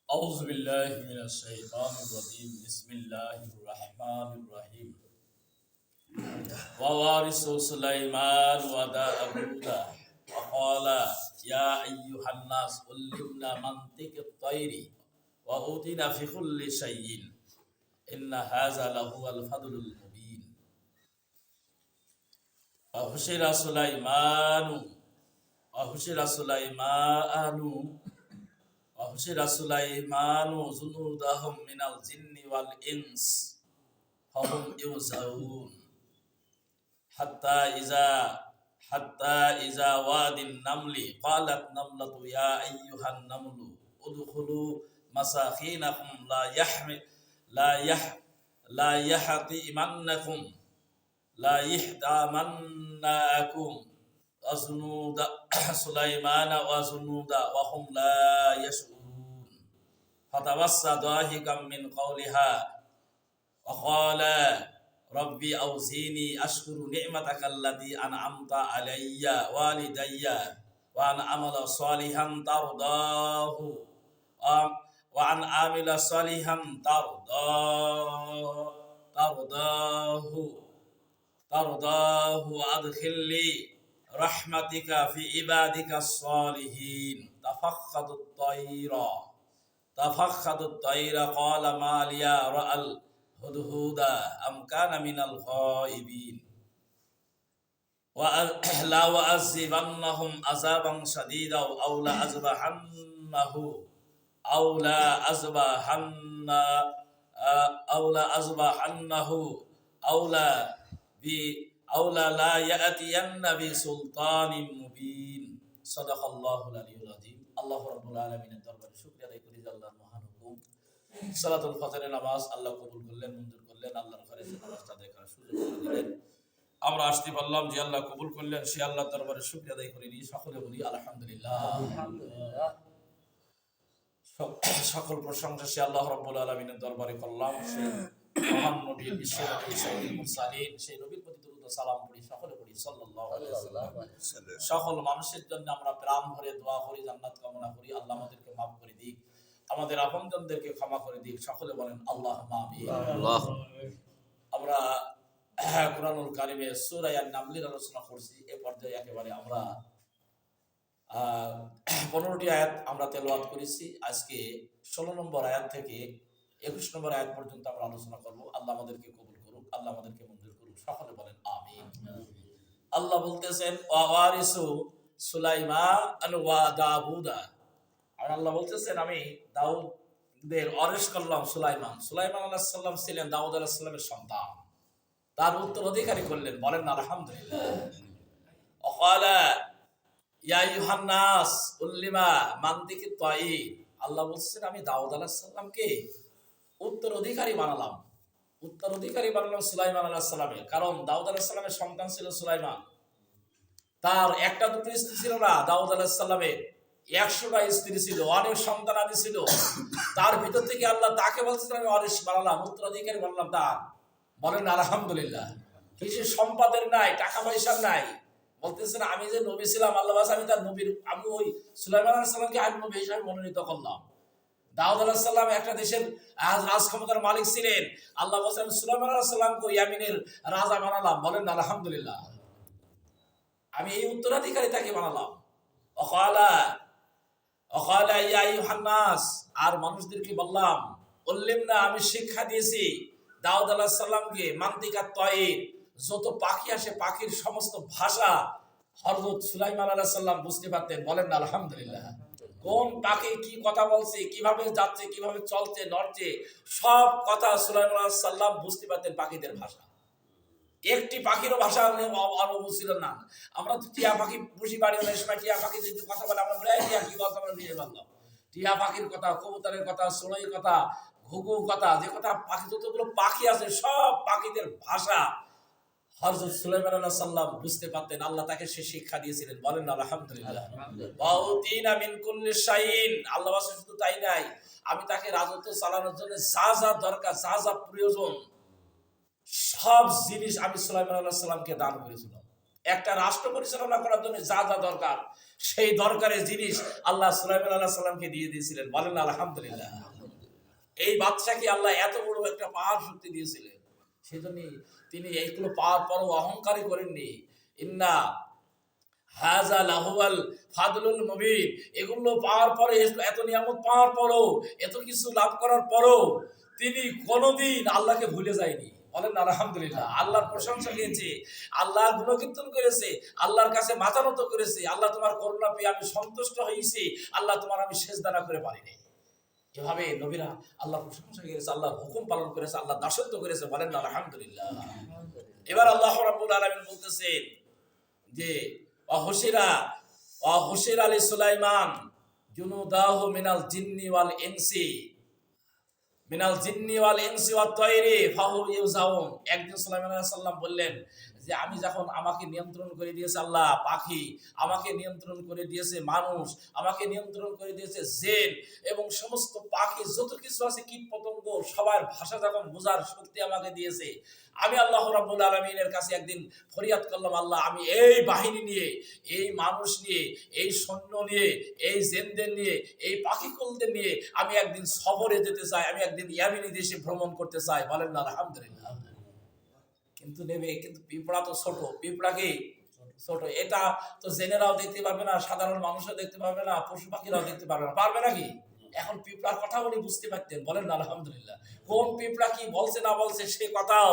أعوذ بالله من الشيطان الرجيم بسم الله الرحمن الرحيم ووارث سليمان وداود وقال يا أيها الناس علمنا منطق الطير وأوتينا في كل شيء إن هذا لهو الفضل المبين وحشر سليمان وحشر سليمان وحشر سليمان جنودهم من الجن والإنس فهم يوزعون حتى إذا واد النمل قالت نملة يا أيها النمل ادخلوا مساكنكم لا يحطمنكم وجنود سليمان وجنود وهم لا يشعرون فتبسم ضاحكا من قولها وقال ربي أوزيني أشكر نعمتك التي أنعمت علي والدي وأن أعمل صالحا وأن أعمل صالحا ترضاه وأدخلني رحمتك في عبادك الصالحين تفخذ الطير قال ما لي رأى الهدهد أم كان من الغائبين لا وأعذبنهم عذابا شديدا أو لا يأتين بسلطان مبين صدق الله العلي العظيم الله رب العالمين দরবারে শুকরিয়া আদায় করি আল্লাহর মহান হুকুম সালাতুল ফজরের নামাজ আল্লাহ কবুল করলেন মঞ্জুর করলেন আল্লাহর ঘরে নামাজটা দেখার সুযোগ করে দিলেন আমরা আসতে পারলাম যে আল্লাহ কবুল করলেন সে আল্লাহর দরবারে শুকরিয়া আদায় করি সকলে বলি আলহামদুলিল্লাহ সকল প্রশংসা সে আল্লাহ রাব্বুল আলামিনের দরবারে করলাম সেই মহান নবী বিশ্ব নবী সাইয়্যিদুল মুরসালিন সেই নবীর প্রতি দরুদ ও সালাম পড়ি সকলে পড়ি সাল্লাল্লাহু আলাইহি ওয়াসাল্লাম সকল মানুষের জন্য আমরা প্রাণ ভরে দোয়া করি জান্নাত কামনা করি আল্লাহ আমাদেরকে maaf করে দিক আমাদের আপনজনদেরকে ক্ষমা করে দিক সকলে বলেন আল্লাহুম্মা আমিন আল্লাহ আমরা কুরআনুল কারীমে সূরা আন-নামলের আলোচনা করছি এই পর্যায়ে একেবারে আমরা 15টি আয়াত আমরা তেলাওয়াত করেছি আজকে 16 নম্বর আয়াত থেকে 21 নম্বর আয়াত পর্যন্ত আমরা আলোচনা করব আল্লাহ আমাদেরকে কবুল করুক আল্লাহ আমাদেরকে মঞ্জুর করুক সকলে বলেন আমিন আল্লাহ বলতেছেন ওয়ারিসু সুলাইমান ওয়া দাউদা আর আল্লাহ বলতেছেন আমি দাউদের ওয়ারিস করলাম সুলাইমান আলাইহিস সালাম ছিলেন দাউদ আলাইহিস সালামের সন্তান তার উত্তরাধিকারী করলেন বলেন আলহামদুলিল্লাহ ওয়াকালা ইয়া আইয়ুহান নাস উল্লিমা মানতিকি তায়ির আল্লাহ বলছেন আমি দাউদ আলাইহিস সালামকে উত্তরাধিকারী বানালাম সুলাইমান আলাইহিস সালামের কারণ দাউদ আলাইহিস সালামের সন্তান ছিল সুলাইমান তার একটা দুটো স্ত্রী ছিল না দাউদ আলাইহিস সালামের 100টা স্ত্রী ছিল অনেক সন্তানাদি ছিল তার ভিতর থেকে আল্লাহ তাকে বলছেন আমি ওয়ারিস বানালাম উত্তরাধিকারী বানালাম তার বলেন আলহামদুলিল্লাহ কিছু সম্পদের নাই টাকা পয়সার নাই বলতেছেন আমি যে নবী ছিলাম আল্লাহ আমি তার নবীর আমি ওই সুলাইমান আলাইহিস সালামকে আমি নবী হিসেবে মনোনীত করলাম দাউদ আলাইহিস সালাম একটা দেশের রাজ ক্ষমতার মালিক ছিলেন আল্লাহ বলেন সুলাইমান আলাইহিস সালামকে ইয়ামিনের রাজা বানালাম বলেন আলহামদুলিল্লাহ আমি এই উত্তরাধিকারী তাকে বানালাম ওয়াকালা ইয়া আইয়ুহান নাস আর মানুষদেরকে বললাম উল্লিমনা আমি শিক্ষা দিয়েছি দাউদ আলাইহিস সালামকে মানতিকাত তায়ির যত পাখি আসে পাখির সমস্ত ভাষা হযরত সুলাইমান আলাইহিস সালাম বুঝতে পারতেন বলেন আলহামদুলিল্লাহ কোন পাখি কি কথা বলছে কিভাবে যাচ্ছে কিভাবে চলছে নড়ছে সব কথা সুলাইমান আলাইহিস সালাম বুঝতে পারতেন পাখিদের ভাষা একটি পাখিরও ভাষা অবগত ছিল না আমরা তো টিয়া পাখি পুষি বাড়ি অনেক সময় টিয়া পাখি যদি কথা বলে আমরা বলি টিয়া কি কথা আমরা নিয়ে বললাম টিয়া পাখির কথা কবুতরের কথা সোনাইয়ের কথা ঘুঘু কথা যে কথা পাখি যতগুলো পাখি আছে সব পাখিদের ভাষা হযরত সুলাইমান আলাইহিস সালাম বুঝতে পারতেন আল্লাহ তাকে সে শিক্ষা দিয়েছিলেন বলেন আলহামদুলিল্লাহ ওয়াউতিনা মিন কুল্লি শাইইন আল্লাহ বলেন শুধু তাই নাই আমি তাকে রাজত্ব চালানোর জন্য যা যা দরকার যা যা প্রয়োজন সব জিনিস আমি সুলাইমান আলাইহিস সালামকে দান করেছিলাম একটা রাষ্ট্র পরিচালনা করার জন্য যা যা দরকার সেই দরকারের জিনিস আল্লাহ সুলাইমান আলাইহিস সালামকে দিয়ে দিয়েছিলেন। বলেন না আলহামদুলিল্লাহ। এই বাদশাকে আল্লাহ এত বড় একটা পাহাড় শক্তি দিয়েছিলেন, সেজন্য তিনি এইগুলো পাওয়ার পরও অহংকারী করেননি। ইন্না হাযা লাহুয়াল ফাদলুল মুবিন, এগুলো পাওয়ার পরে, এত নিয়ামত পাওয়ার পরও, এত কিছু লাভ করার পরও তিনি কোনোদিন আল্লাহকে ভুলে যায়নি। বলেন আলহামদুলিল্লাহ। আল্লাহর প্রশংসা গেয়েছে, আল্লাহর গুণকীর্তন করেছে, আল্লাহর কাছে মাথা নত করেছে। আল্লাহ তোমার করুণা পেয়ে আমি সন্তুষ্ট হয়েছি, আল্লাহ তোমার আমি সেজদা না করে পারিনি। এভাবে নবীরা আল্লাহর প্রশংসা করেছে, আল্লাহর হুকুম পালন করেছে, আল্লাহ দাসত্ব করেছে। বলেন আলহামদুলিল্লাহ। এবার আল্লাহ রাব্বুল আলামিন বলতেছেন যে অহুশিরা আলী সুলাইমান জুনুদাহু মিনাল জিন্নি ওয়াল ইনসি ওয়াত তায়রি ফাহুম ইউজাউন। একদিন সুলাইমান আলাইহিস সালাম বললেন যে আমি যখন, আমাকে নিয়ন্ত্রণ করে দিয়েছে আল্লাহ পাখি, আমাকে নিয়ন্ত্রণ করে দিয়েছে মানুষ, আমাকে নিয়ন্ত্রণ করে দিয়েছে জিন এবং সমস্ত পাখি যত কিছু আছে, কীট পতঙ্গ, সবার ভাষা যখন বোঝার শক্তি আমাকে দিয়েছে, আমি আল্লাহ রাব্বুল আলামিনের কাছে একদিন ফরিয়াদ করলাম, আল্লাহ আমি এই বাহিনী নিয়ে, এই মানুষ নিয়ে, এই সৈন্য নিয়ে, এই জিনদের নিয়ে, এই পাখিকুলদের নিয়ে আমি একদিন সফরে যেতে চাই, আমি একদিন ইয়ামিনী দেশে ভ্রমণ করতে চাই। বলেন না আলহামদুলিল্লাহ। কিন্তু নেবে, কিন্তু পিঁপড়া তো ছোট, পিঁপড়া কি ছোট, এটা তো জেনেরাও দেখতে পারবে না, সাধারণ মানুষও দেখতে পারবে না, পশু পাখিরাও দেখতে পারবে না, পারবে নাকি? এখন পিঁপড়ার কথা উনি বুঝতে পারতেন। বলেন না আলহামদুলিল্লাহ। কোন পিঁপড়া কি বলছে না বলছে সে কথাও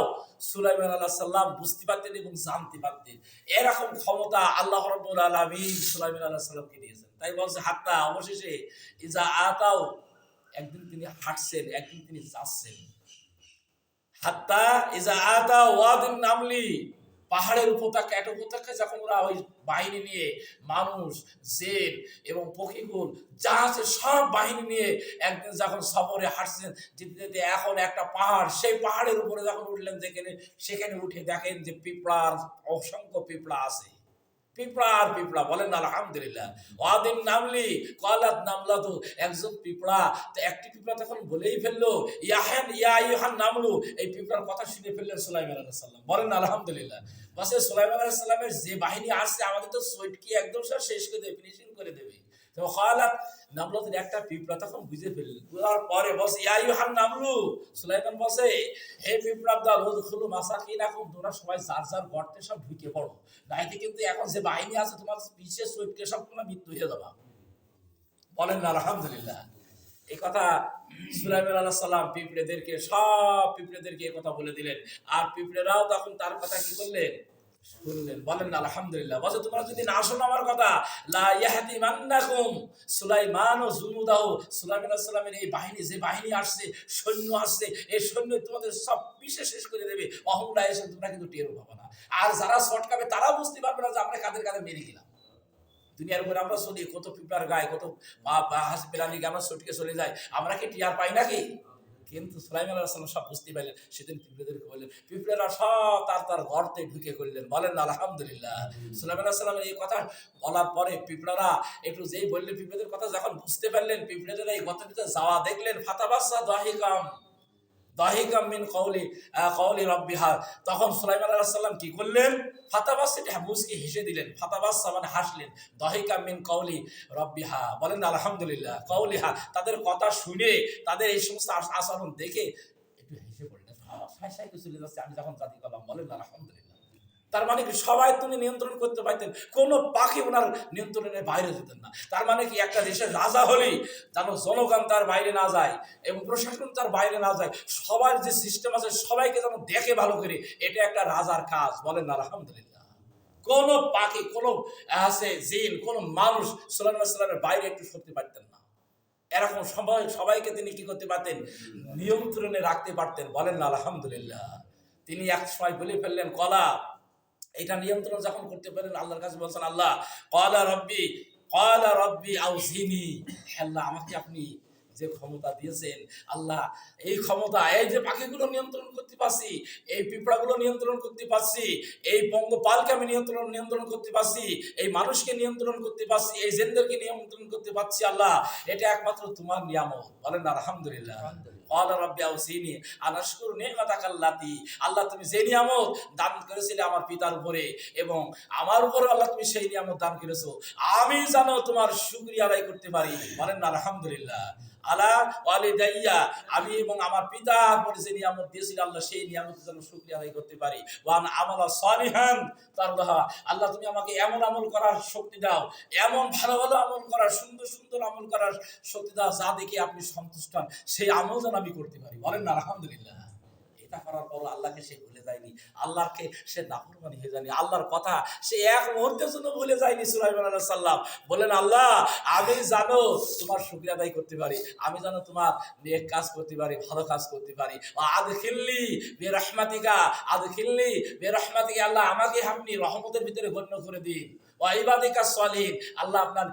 সুলাইমান আলাইহিস সালাম বুঝতে পারতেন এবং জানতে পারতেন। এরকম ক্ষমতা আল্লাহ রাব্বুল আলামিন সুলাইমান আলাইহিস সালামকে দিয়েছেন। তাই বলছে হাত্তা, অবশেষে ইজা আতাও, একদিন তিনি হাঁটছেন, একদিন তিনি যাচ্ছেন। হাত্তা ইজা আতা ওয়াদিন নামলি, পাহাড়ের উপত্যকা, একটা উপত্যকায় যখন ওরা ওই বাহিনী নিয়ে, মানুষ, জিন এবং পক্ষীকুল যা আছে সব বাহিনী নিয়ে একদিন যখন সফরে হাঁটছেন, যেতে যেতে এখন একটা পাহাড়, সেই পাহাড়ের উপরে যখন উঠলেন, যেখানে সেখানে উঠে দেখেন যে পিঁপড়ার অসংখ্য পিঁপড়া আছে। পিঁপড়া আর পিঁপড়া। বলেন আলহামদুলিল্লাহ। ওয়াদিন নামলি কালাত নামলাতু, একজন পিঁপড়া, তো একটি পিঁপড়া তখন বলেই ফেললো ইয়া আইয়ুহান নামলু, এই পিঁপড়ার কথা শুনে ফেললেন সুলাইমান আলাইহিস সালাম। বলেন আলহামদুলিল্লাহ। বসে সুলাইমান আলাইহিস সালামের যে বাহিনী আসছে, আমাদের তো সৈটকি একদম সব শেষ করে দেবে, ফিনিশিং করে দেবে। তো কালাত নামলাতুর একটা পিঁপড়া তখন বুঝে ফেললেন, বুঝার পরে বসে ইয়া আইয়ুহান নামলু, সুলাইমান বসে হে পিঁপড়া দল, উদখুলু মাসাকিনাকুম, তোমরা সবাই যার যার গর্তে সব ঢুকে পড়ো, নাইতে কিন্তু এখন যে বাহিনী আছে তোমার পিছিয়ে সৈটকে সব তোমরা মৃত্যু হয়ে যাবা। বলেন না আলহামদুলিল্লাহ। এই কথা সুলাইমান আলাইহিস সালাম পিঁপড়েদেরকে, সব পিঁপড়েদেরকে এই কথা বলে দিলেন। আর পিঁপড়েরাও তখন তার কথা কি করলেন? শুনলেন। বলেন না আলহামদুলিল্লাহ। বলে তোমরা যদি না শোনো আমার কথা, লা ইয়াহতিমান্নাকুম সুলাইমান ও জুনুদাহু, সুলাইমান আলাইহিস সালামের এই বাহিনী, যে বাহিনী আসছে, সৈন্য আসছে, এই সৈন্য তোমাদের সব পিষে শেষ করে দেবে। অহংলা এসে তোমরা কিন্তু টেরও পাবে না। আর যারা ছটকাবে তারাও বুঝতে পারবে না যে আমরা কাদের কাদের মেরে গেলাম। দুনিয়ার উপরে আমরা চলি, কত পিঁপড়ার গায়ে, কত হাসি প্রাণী আমরা ছটকে চলে যায়, আমরা কি টিয়ার পাই নাকি? কিন্তু সুলাইমান আলাইহিস সালাম সব বুঝতে পারলেন। সেদিন পিঁপড়েদেরকে বললেন, পিঁপড়েরা সব তার গর্তে ঢুকে করলেন। বলেন আলহামদুলিল্লাহ। সুলাইমান আলাইহিস সালামের এই কথা বলার পরে পিঁপড়ারা একটু যেই বললেন, পিঁপড়েদের কথা যখন বুঝতে পারলেন, পিঁপড়েদের এই গর্তের ভিতরে যাওয়া দেখলেন, ফাতাবাসসা দাহিকাম মিন কওলি রাব্বিহা, তখন সুলাইমান আলাইহিস সালাম কি করলেন? ফাতাবাসসা, মুচকি হেসে দিলেন। ফাতাবাসসা মানে হাসলেন। দাহিকাম মিন কওলি রাব্বিহা, বলেন আলহামদুলিল্লাহ। কওলিহা, তাদের কথা শুনে, তাদের এই সমস্ত আচরণ দেখে একটু হেসে পড়লেন। সাই সাই করে চলে যাচ্ছে, আমি যখন জাতি করলাম। বলেন আলহামদুলিল্লাহ। তার মানে কি সবাই তিনি নিয়ন্ত্রণ করতে পারতেন, কোনো পাখি ওনার নিয়ন্ত্রণের বাইরে যেতেন না। তার মানে কি একটা দেশের রাজা হলেই যেন জনগণ তার বাইরে না যায় এবং প্রশাসন তার বাইরে না যায়, সবার যে সিস্টেম আছে সবাইকে যেন দেখে ভালো করে, এটা একটা রাজার কাজ। বলেন আলহামদুলিল্লাহ। কোন পাখি, কোন আছে জিন, কোন মানুষ সুলাইমান আলাইহিস সালামের বাইরে একটু সরতে পারতেন না। এরকম সবাইকে তিনি কি করতে পারতেন? নিয়ন্ত্রণে রাখতে পারতেন। বলেন আলহামদুলিল্লাহ। তিনি এক সময় বলে ফেললেন, কলা, এটা নিয়ন্ত্রণ যখন করতে পারেন, আল্লাহর কাছে বলছেন, আল্লাহ ক্বালা রব্বি আউজিনি, আল্লাহ আমাকে আপনি যে ক্ষমতা দিয়েছেন আল্লাহ, এই ক্ষমতা, এই যে পাখিগুলো নিয়ন্ত্রণ করতে পারছি, এই পিঁপড়াগুলো নিয়ন্ত্রণ করতে পারছি, এই পঙ্গপালকে আমি নিয়ন্ত্রণ করতে পারছি, এই মানুষকে নিয়ন্ত্রণ করতে পারছি, এই জিনদেরকে নিয়ন্ত্রণ করতে পারছি আল্লাহ, এটা একমাত্র তোমার নিয়ামত। বলেন আলহামদুলিল্লাহ। আল্লাহ তুমি যে নিয়ামত দান করেছিলে আমার পিতার উপরে এবং আমার উপরে আল্লাহ তুমি সেই নিয়ামত দান করেছো, আমি জানো তোমার শুকরিয়া আদায় করতে পারি। বলেন আলহামদুলিল্লাহ। আলা ওয়ালিদাইয়া, আমি এবং আমার পিতা পরে যে নিয়ামত দিয়েছিল আল্লাহ সেই নিয়ামত যেন শুকরিয়া আদায় করতে পারি। ওয়ান আমালা সালিহান তারদাহা, আল্লাহ তুমি আমাকে এমন আমল করার শক্তি দাও, এমন ভালো ভালো আমল করার, সুন্দর সুন্দর আমল করার শক্তি দাও, যা দেখে আপনি সন্তুষ্ট হন, সেই আমল যেন আমি করতে পারি। বলেন না আলহামদুলিল্লাহ। এটা করার পর আল্লাহকে সে ভুলে যায়নি, আল্লাহকে সে নাফরমানি হয়ে যায়নি, আল্লাহর কথা সে এক মুহূর্তের জন্য ভুলে যায়নি। সুলাইমান আলাইহিস সালাম বলেন, আল্লাহ আমি জানো তোমার শুকরিয়া আদায় করতে পারি, আমি জানো তোমার নেক কাজ করতে পারি, ভালো কাজ করতে পারি। আদখিলনি বিরহমাতিকা, আদখিলনি বিরহমাতিকা, আল্লাহ আমাকে আপনি রহমতের ভিতরে গণ্য করে দিন। ইবাদিকা সলিহিন, আল্লাহ আপনার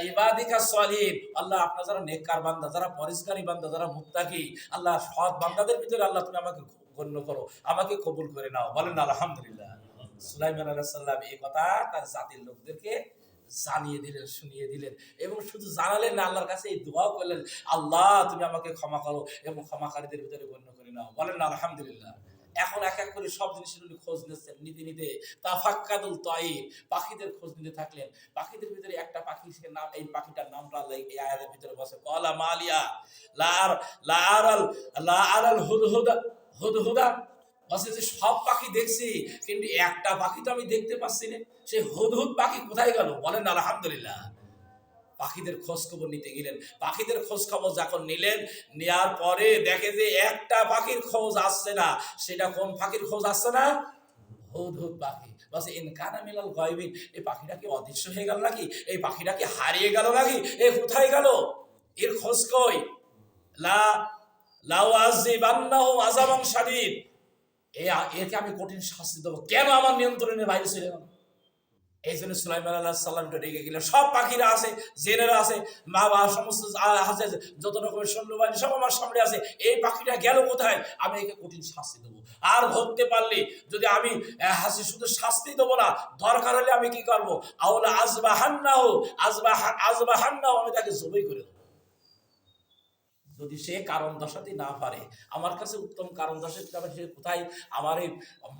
ইবাদিকা সলিহিন, আল্লাহ আপনার যারা নেককার বান্দা, যারা পরিষ্কারী বান্দা, যারা মুত্তাকি, আল্লাহ সৎ বান্দাদের ভিতরে আল্লাহ তুমি আমাকে গণ্য করো, আমাকে কবুল করে নাও। বলেন আলহামদুলিল্লাহ। সুলাইমান আলাইহিস সালাম এই কথা তার জাতির লোকদেরকে জানিয়ে দিলেন, শুনিয়ে দিলেন, এবং শুধু জানালেন না, আল্লাহর কাছে এই দোয়াও করলেন, আল্লাহ তুমি আমাকে ক্ষমা করো এবং ক্ষমাকারীদের ভিতরে গণ্য করে নাও। বলেন আলহামদুলিল্লাহ। এখন এক এক করে সব জিনিসের খোঁজ নিচ্ছেন, নিতে নিতে তাফাক্কাদুল তায়ির, পাখিদের খোঁজ নিতে থাকলেন। পাখিদের ভিতরে একটা পাখি, সে নাম, এই পাখিটার নামটা আল্লাহ এই আয়াতের ভিতরে বসে, কলা মালিয়া লাআরাল হুদহুদা, হুদহুদা বসে যে সব পাখি দেখছি কিন্তু একটা পাখি তো আমি দেখতে পাচ্ছি না, সেই হুদহুদ পাখি কোথায় গেল? বলেন আলহামদুলিল্লাহ। পাখিদের খোঁজ খবর নিতে গেলেন, পাখিদের খোঁজ খবর যখন নিলেন, নেওয়ার পরে দেখে যে একটা পাখির খোঁজ আসছে না। সেটা কোন পাখির খোঁজ আসছে না? হুদহুদ পাখি। বলছে ইনকানা মিনাল গায়বিন, এই পাখিটা কি অদৃশ্য হয়ে গেল নাকি? এই পাখিটা কি হারিয়ে গেল নাকি? এ কোথায় গেল? এর খোঁজ কই? লা লাউআযিবান্নাহু আযাবান শাদীদ, একে আমি কঠিন শাস্তি দেবো, কেন আমার নিয়ন্ত্রণের বাইরে ছিল। এই জন্য সুলাইমান আলাইহিস সালাম রেগে গেলেন। সব পাখিরা আছে, জেনেরা আছে, মা বা সমস্ত আছে, যত রকমের সৈন্যবাহিনী সব আমার সামনে আছে, এই পাখিটা গেল কোথায়? আমি একে কঠিন শাস্তি দেবো। আর ধরতে পারলে যদি আমি হাসি শুধু শাস্তি দেবো না, দরকার হলে আমি কি করবো? আওলা আজবাহান্নাহু, আজবাহান্নাহু, আমি তাকে জবাই করে দেবো। যদি সে কারণ দর্শাতে না পারে, আমার কাছে উত্তম কারণ দর্শাতে পারে, সে কোথায় আমার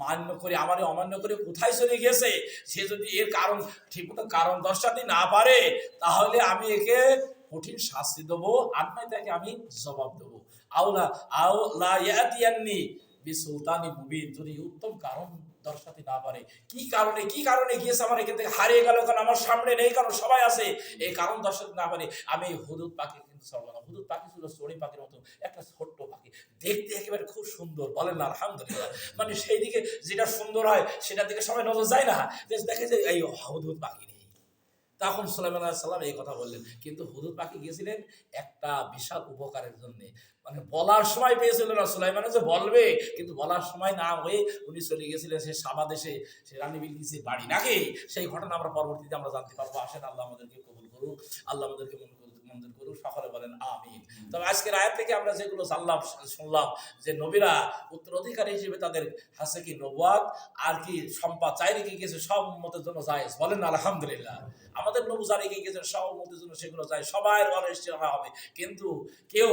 মান্য করে, আমার অমান্য করে কোথায় চলে গেছে, সে যদি এর কারণ ঠিকমতো কারণ দর্শাতে না পারে, তাহলে আমি একে কঠিন শাস্তি দেবো, আর নয় তাকে আমি জবাব দেবো। আওলা আওলা ইয়াতিয়ান্নি বিসুলতানি মুবিন, যদি উত্তম কারণ দর্শাতে না পারে, কি কারণে গিয়েছে, আমার এখান থেকে হারিয়ে গেল, কারণ আমার সামনে নেই, কারণ সবাই আছে, এই কারণ দর্শাতে না পারে, আমি হুদুদ পাখি কিন্তু চলবো না। হুদুদ পাখি ছিল চড়ুই পাখির মতো একটা ছোট্ট পাখি, দেখতে একেবারে খুব সুন্দর। বলেন না আলহামদুলিল্লাহ। মানে সেই দিকে যেটা সুন্দর হয় সেটার দিকে সবাই নজর যায় না, দেখে যে এই হুদুদ পাখি নেই। তখন সুলাইমান আলাইহিস সালাম এই কথা বললেন, কিন্তু হুদুদ পাখি গিয়েছিলেন একটা বিশাল উপকারের জন্য। মানে বলার সময় পেয়েছিল না, সুলাইমান যে বলবে, কিন্তু বলার সময় না হয়ে উনি চলে গেছিলেন সে সাবা দেশে, সে রানী বিলকিসের বাড়ি নাকি। সেই ঘটনা আমরা পরবর্তীতে আমরা জানতে পারবো। আসেন, আল্লাহ আমাদেরকে কবুল করুক, আল্লাহ আমাদেরকে মঞ্জুর করুক, সকলে বলেন আমিন। তবে আজকের আয়াত থেকে আমরা যেগুলো জানলাম, শুনলাম যে নবীরা উত্তরাধিকারী হিসেবে তাদের হাসে কি নবুয়াত আর কি সম্পদ চাই রেখে গেছে, সব উম্মতের জন্য জায়েজ। বলেন আলহামদুলিল্লাহ। আমাদের নবী যা রেখে গেছেন সব উম্মতের জন্য সেগুলো যায়, সবাই অনিশ্চয়তা হবে, কিন্তু কেউ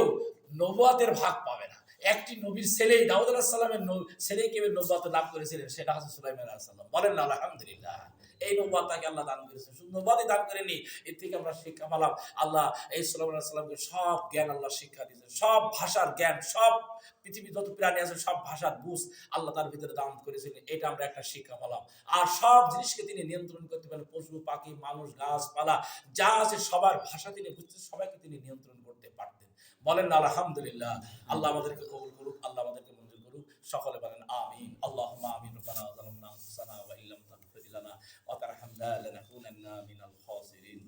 নবুয়াতের ভাগ পাবে না। একটি নবীর ছেলে, দাউদ আলাইহিস সালামের ছেলে কেবল নবুয়াত লাভ করেছিলেন, সেটা হচ্ছে সুলাইমান আলাইহিস সালাম। বলেন আলহামদুলিল্লাহ। এই নবুয়াত তাকে আল্লাহ দান করেছেন, শুধু নবুয়াতই দান করেনি, এর থেকে আমরা শিক্ষা পেলাম আল্লাহ এই সুলাইমান আলাইহিস সালামকে সব জ্ঞান আল্লাহ শিক্ষা দিয়েছেন, সব ভাষার জ্ঞান, সব পৃথিবীর যত প্রাণী আছে সব ভাষার বুঝ আল্লাহ তার ভিতরে দান করেছিলেন। এটা আমরা একটা শিক্ষা পেলাম। আর সব জিনিসকে তিনি নিয়ন্ত্রণ করতে পারেন, পশু পাখি মানুষ গাছপালা যা আছে সবার ভাষা তিনি বুঝতেন, সবাইকে তিনি নিয়ন্ত্রণ করতে পারতেন। বলেন না আলহামদুলিল্লাহ। আল্লাহ আমাদেরকে কবুল করুক, আল্লাহ আমাদেরকে মঞ্জুর করুক, সকলে বলেন আমিন। আল্লাহুম্মা আমিন। রব্বানা যালামনা আনফুসানা ওয়া ইল্লাম তাগফির লানা ওয়া তারহামনা লানাকুনান্না মিনাল খাসিরিন।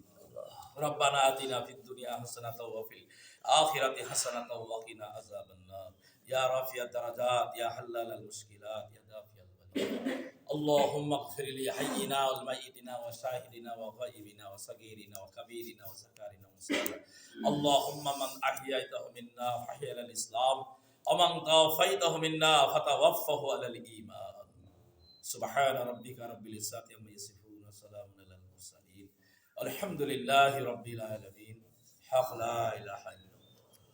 রব্বানা আতিনা ফিদ দুনিয়া হাসানাতাও ওয়া ফিল আখিরাতি হাসানাতাও ওয়া কিনা আযাবান নার। ইয়া রাফিয়াদ দারাজাত, ইয়া হাল্লালাল মুশকিলাত, ইয়া দাফিয়াল বালিয়াত। اللهم اغفر لحينا والميتنا وشاهدنا وغائبنا وصغيرنا وكبيرنا وذكرنا وانثانا اللهم من احييته منا فاحيا على الاسلام ومن توفيته منا فتوفه على الايمان سبحان ربك رب العزة عما يصفون وسلام على المرسلين الحمد لله رب العالمين حق لا اله الا الله